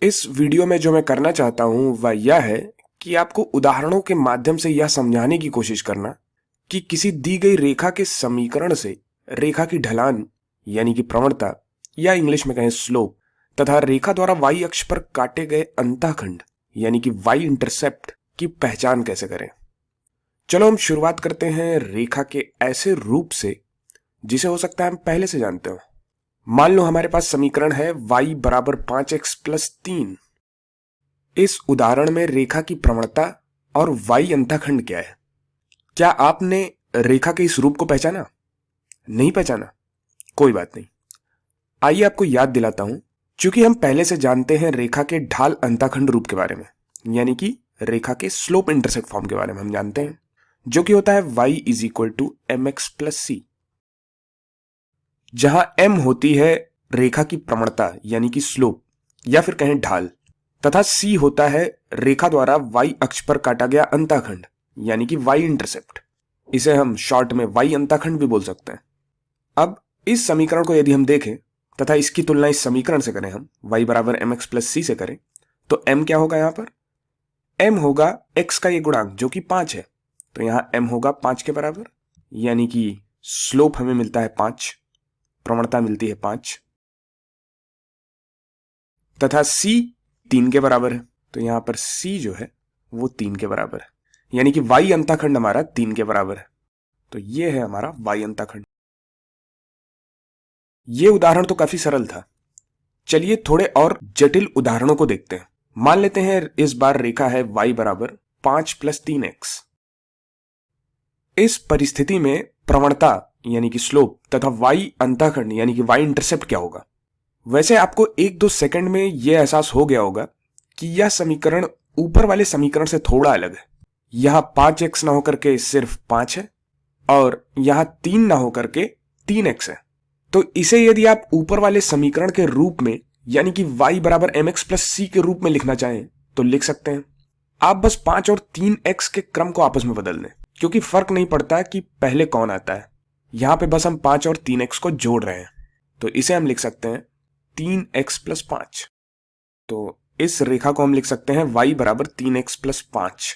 इस वीडियो में जो मैं करना चाहता हूं वह यह है कि आपको उदाहरणों के माध्यम से यह समझाने की कोशिश करना कि किसी दी गई रेखा के समीकरण से रेखा की ढलान यानी कि प्रवणता या इंग्लिश में कहें स्लोप तथा रेखा द्वारा वाई अक्ष पर काटे गए अंतःखंड यानी कि वाई इंटरसेप्ट की पहचान कैसे करें। चलो हम शुरुआत करते हैं रेखा के ऐसे रूप से जिसे हो सकता है हम पहले से जानते हो। मान लो हमारे पास समीकरण है y बराबर 5x प्लस 3। इस उदाहरण में रेखा की प्रवणता और y अंतःखंड क्या है? क्या आपने रेखा के इस रूप को पहचाना? नहीं पहचाना? कोई बात नहीं, आइए आपको याद दिलाता हूं। चूंकि हम पहले से जानते हैं रेखा के ढाल अंतःखंड रूप के बारे में, यानी कि रेखा के स्लोप इंटरसेक्ट फॉर्म के बारे में हम जानते हैं, जो कि होता है y is equal to mx plus C, जहां m होती है रेखा की प्रवणता यानी कि स्लोप या फिर कहें ढाल, तथा c होता है रेखा द्वारा y अक्ष पर काटा गया अंतःखंड यानी कि y इंटरसेप्ट। इसे हम शॉर्ट में y अंतःखंड भी बोल सकते हैं। अब इस समीकरण को यदि हम देखें तथा इसकी तुलना इस समीकरण से करें, हम y बराबर mx प्लस सी से करें, तो m क्या होगा? यहां पर m होगा x का ये गुणांक जो कि 5 है, तो यहां m होगा 5 के बराबर, यानी कि स्लोप हमें मिलता है 5, प्रवणता मिलती है 5, तथा c 3 के बराबर है, तो यहां पर c जो है वो 3 के बराबर है, यानी कि y अंतःखंड हमारा 3 के बराबर है। तो ये है हमारा y अंतःखंड। ये उदाहरण तो काफी सरल था। चलिए थोड़े और जटिल उदाहरणों को देखते हैं। मान लेते हैं इस बार रेखा है y बराबर 5 प्लस 3x। इस परिस्थिति में प्रवणता यानी कि स्लोप तथा y अंतःखंड यानी कि y इंटरसेप्ट क्या होगा? वैसे आपको 1-2 सेकंड में यह एहसास हो गया होगा कि यह समीकरण ऊपर वाले समीकरण से थोड़ा अलग है। यहां 5x ना होकर के सिर्फ 5 है और यहां 3 ना होकर के 3x है। तो इसे यदि आप ऊपर वाले समीकरण के रूप में यानी कि y बराबर mx प्लस सी के रूप में लिखना चाहें तो लिख सकते हैं। आप बस 5 और 3x के क्रम को आपस में बदल दें, क्योंकि फर्क नहीं पड़ता कि पहले कौन आता है। यहां पे बस हम 5 और 3x को जोड़ रहे हैं, तो इसे हम लिख सकते हैं 3x प्लस 5। तो इस रेखा को हम लिख सकते हैं y बराबर 3x प्लस 5।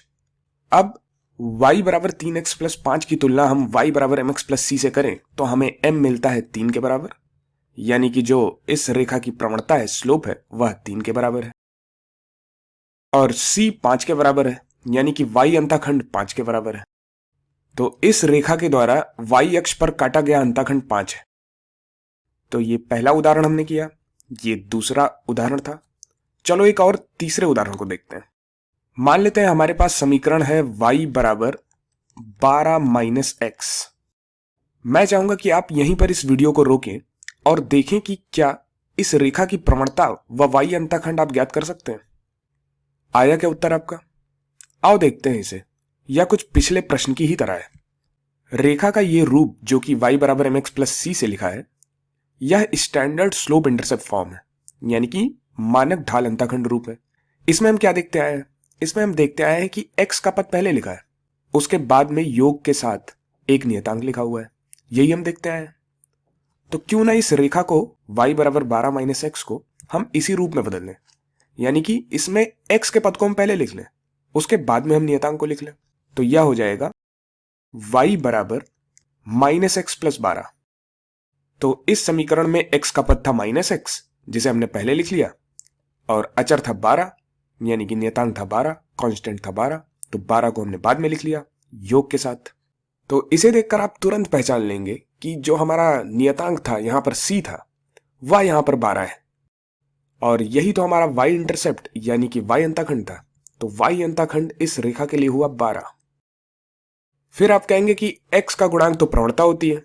अब y बराबर 3x प्लस 5 की तुलना हम y बराबर mx प्लस सी से करें तो हमें m मिलता है 3 के बराबर, यानी कि जो इस रेखा की प्रवणता है, स्लोप है, वह 3 के बराबर है, और c 5 के बराबर है, यानी कि y अंतःखंड 5 के बराबर है। तो इस रेखा के द्वारा y अक्ष पर काटा गया अंतःखंड 5 है। तो ये पहला उदाहरण हमने किया, ये दूसरा उदाहरण था। चलो एक और तीसरे उदाहरण को देखते हैं। मान लेते हैं हमारे पास समीकरण है y बराबर 12 माइनस एक्स। मैं चाहूंगा कि आप यहीं पर इस वीडियो को रोकें और देखें कि क्या इस रेखा की प्रवणता व y अंतःखंड आप ज्ञात कर सकते हैं। आया क्या उत्तर आपका? आओ देखते हैं इसे। यह कुछ पिछले प्रश्न की ही तरह है। रेखा का यह रूप जो कि y बराबर mx प्लस सी से लिखा है, यह स्टैंडर्ड स्लोप इंटरसेप्ट फॉर्म है, यानी कि मानक ढाल अंतःखंड रूप है। इसमें हम क्या देखते आए हैं? इसमें हम देखते आए हैं कि x का पद पहले लिखा है, उसके बाद में योग के साथ एक नियतांक लिखा हुआ है, यही हम देखते आए हैं। तो क्यों ना इस रेखा को y बराबर 12 माइनस एक्स को हम इसी रूप में बदल लें, यानी कि इसमें x के पद को हम पहले लिख लें, उसके बाद में हम नियतांक को लिख लें। तो यह हो जाएगा y बराबर माइनस एक्स प्लस 12। तो इस समीकरण में x का पद था माइनस एक्स, जिसे हमने पहले लिख लिया, और अचर था 12 यानी कि नियतांक था 12, कांस्टेंट था 12, तो 12 को हमने बाद में लिख लिया योग के साथ। तो इसे देखकर आप तुरंत पहचान लेंगे कि जो हमारा नियतांक था यहां पर c था, वह यहां पर 12 है, और यही तो हमारा y इंटरसेप्ट यानी कि y अंतःखंड था। तो y अंतःखंड इस रेखा के लिए हुआ 12। फिर आप कहेंगे कि x का गुणांक तो प्रवणता होती है,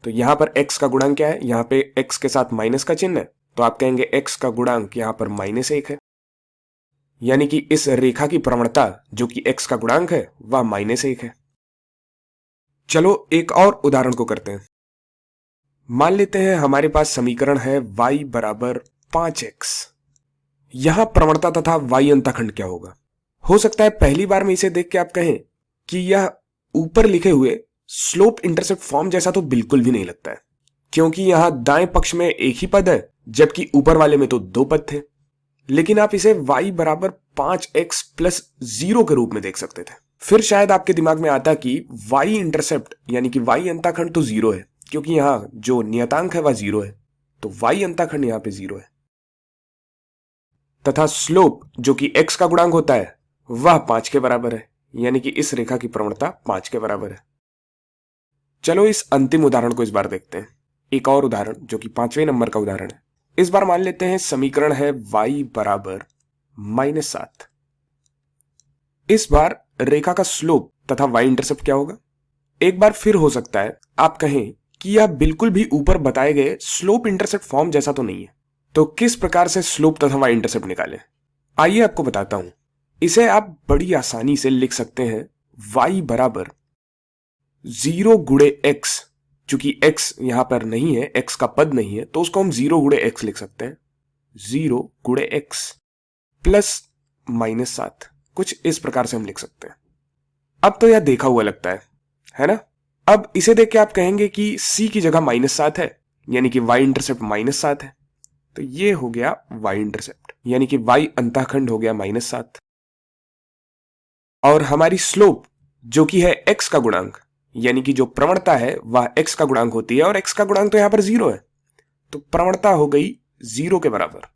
तो यहां पर x का गुणांक क्या है? यहां पे x के साथ माइनस का चिन्ह है, तो आप कहेंगे x का गुणांक यहां पर -1 है, यानी कि इस रेखा की प्रवणता जो कि x का गुणांक है वह -1 है। चलो एक और उदाहरण को करते हैं। मान लेते हैं हमारे पास समीकरण है y बराबर 5x। यहां प्रवणता तथा y अंतःखंड क्या होगा? हो सकता है पहली बार में इसे देख के आप कहें कि यह ऊपर लिखे हुए स्लोप इंटरसेप्ट फॉर्म जैसा तो बिल्कुल भी नहीं लगता है, क्योंकि यहां दाएं पक्ष में एक ही पद है, जबकि ऊपर वाले में तो 2 पद थे। लेकिन आप इसे y बराबर 5x प्लस 0 के रूप में देख सकते थे। फिर शायद आपके दिमाग में आता कि y इंटरसेप्ट यानी कि y अंताखंड तो 0 है, क्योंकि यहां जो नियतांक है वह 0 है, तो y अंताखंड यहां पे 0 है। तथा स्लोप जो कि x का गुणांक होता है वह 5 के बराबर है, यानी कि इस रेखा की प्रवणता 5 के बराबर है। चलो इस अंतिम उदाहरण को इस बार देखते हैं। एक और उदाहरण जो कि 5वें नंबर का उदाहरण है। इस बार मान लेते हैं समीकरण है y बराबर -7। इस बार रेखा का स्लोप तथा y इंटरसेप्ट क्या होगा? एक बार फिर हो सकता है आप कहें कि यह बिल्कुल भी ऊपर बताए गए स्लोप इंटरसेप्ट फॉर्म जैसा तो नहीं है, तो किस प्रकार से स्लोप तथा y इंटरसेप्ट निकालें? आइए आपको बताता हूं। इसे आप बड़ी आसानी से लिख सकते हैं y बराबर 0 गुणे x, चूंकि x यहां पर नहीं है, x का पद नहीं है, तो उसको हम 0 गुणे x लिख सकते हैं। 0 गुणे x प्लस -7, कुछ इस प्रकार से हम लिख सकते हैं। अब तो यह देखा हुआ लगता है ना? अब इसे देख के आप कहेंगे कि c की जगह -7 है, यानी कि y इंटरसेप्ट -7 है, तो ये हो गया y इंटरसेप्ट, यानी कि y अंतःखंड हो गया -7। और हमारी स्लोप जो कि है x का गुणांक, यानी कि जो प्रवणता है वह x का गुणांक होती है, और x का गुणांक तो यहां पर 0 है, तो प्रवणता हो गई 0 के बराबर।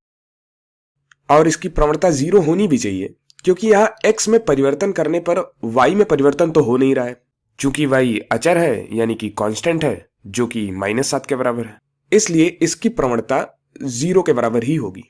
और इसकी प्रवणता 0 होनी भी चाहिए, क्योंकि यहां x में परिवर्तन करने पर y में परिवर्तन तो हो नहीं रहा है, चूंकि y अचर है यानी कि कांस्टेंट है, जो कि -7 के बराबर है, इसलिए इसकी प्रवणता 0 के बराबर ही होगी।